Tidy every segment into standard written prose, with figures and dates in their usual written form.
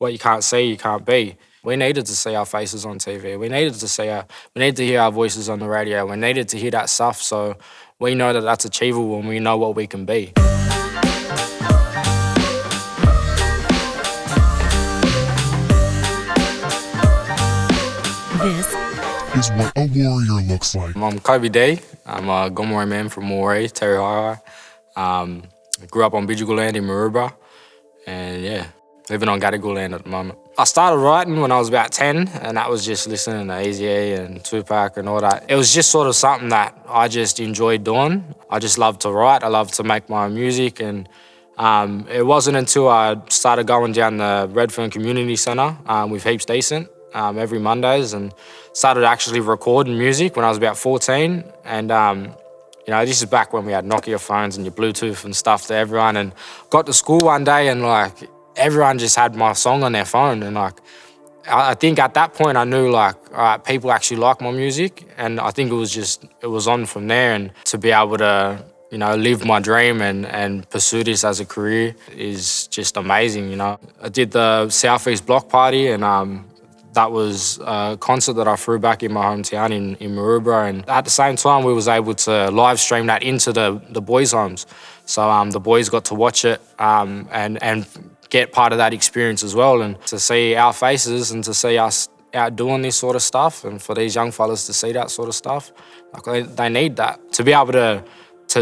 what you can't see, you can't be. We needed to see our faces on TV. We needed to hear our voices on the radio. We needed to hear that stuff, so we know that that's achievable and we know what we can be. This is what a warrior looks like. I'm Kobie Dee. I'm a Gomeroi man from Moree, Terry High. Grew up on Bidjigal land in Maroubra, and yeah, living on Gadigal land at the moment. I started writing when I was about 10, and that was just listening to Easy and Tupac and all that. It was just sort of something that I just enjoyed doing. I just loved to write. I loved to make my own music, and it wasn't until I started going down the Redfern Community Centre with Heaps Decent every Mondays and started actually recording music when I was about 14. And you know, this is back when we had Nokia phones and your Bluetooth and stuff to everyone. And got to school one day and like everyone just had my song on their phone. And like I think at that point I knew like, all right, people actually like my music. And I think it was on from there. And to be able to, you know, live my dream and pursue this as a career is just amazing, you know. I did the Southeast Block Party, and that was a concert that I threw back in my hometown in Maroubra, and at the same time we was able to live stream that into the boys' homes. So the boys got to watch it and get part of that experience as well, and to see our faces and to see us out doing this sort of stuff, and for these young fellas to see that sort of stuff, like they need that. To be able to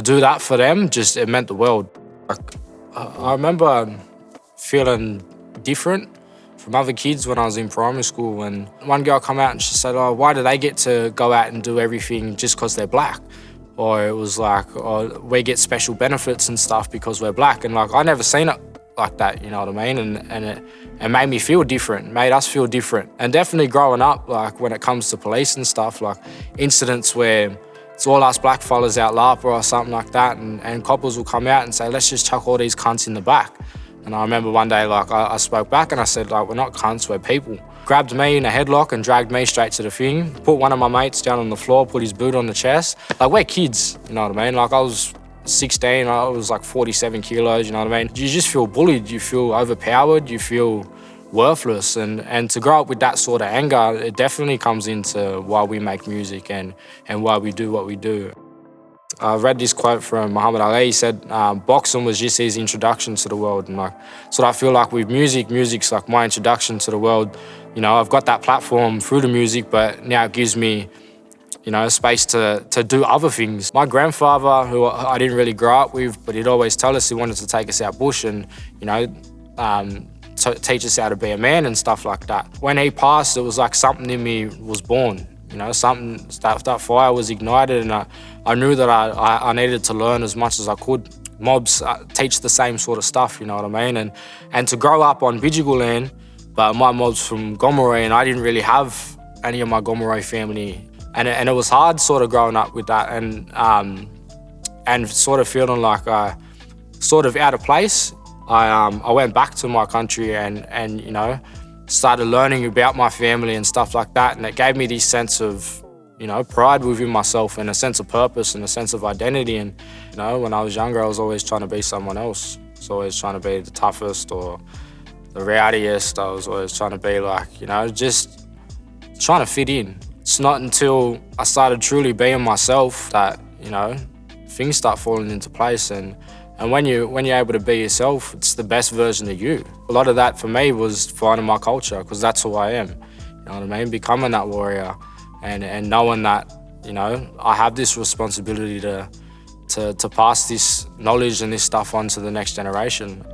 do that for them, just it meant the world. Like, I remember feeling different from other kids when I was in primary school, and one girl come out and she said, oh, why do they get to go out and do everything just because they're black? Or it was like, oh, we get special benefits and stuff because we're black. And like, I never seen it like that, you know what I mean? And it made me feel different, made us feel different. And definitely growing up, like when it comes to police and stuff, like incidents where it's all us black fellas out Lapa or something like that, and coppers will come out and say, let's just chuck all these cunts in the back. And I remember one day, like, I spoke back and I said, like, we're not cunts, we're people. Grabbed me in a headlock and dragged me straight to the thing, put one of my mates down on the floor, put his boot on the chest. Like, we're kids, you know what I mean? Like, I was 16, I was like 47 kilos, you know what I mean? You just feel bullied, you feel overpowered, you feel worthless. And to grow up with that sort of anger, it definitely comes into why we make music and why we do what we do. I read this quote from Muhammad Ali. He said, boxing was just his introduction to the world. And like, so I feel like with music's like my introduction to the world. You know, I've got that platform through the music, but now it gives me, you know, space to do other things. My grandfather, who I didn't really grow up with, but he'd always tell us he wanted to take us out bush and, you know, teach us how to be a man and stuff like that. When he passed, it was like something in me was born. You know, something, that fire was ignited, and I knew that I needed to learn as much as I could. Mobs teach the same sort of stuff, you know what I mean? And to grow up on Bidjigal land, but my mob's from Gomeroi, and I didn't really have any of my Gomeroi family. And it was hard sort of growing up with that and sort of feeling like sort of out of place. I went back to my country and you know, started learning about my family and stuff like that, and it gave me this sense of, you know, pride within myself and a sense of purpose and a sense of identity. And, you know, when I was younger, I was always trying to be someone else. I was always trying to be the toughest or the rowdiest. I was always trying to be like, you know, just trying to fit in. It's not until I started truly being myself that, you know, things start falling into place. And when you're able to be yourself, it's the best version of you. A lot of that for me was finding my culture, because that's who I am. You know what I mean? Becoming that warrior and knowing that, you know, I have this responsibility to pass this knowledge and this stuff on to the next generation.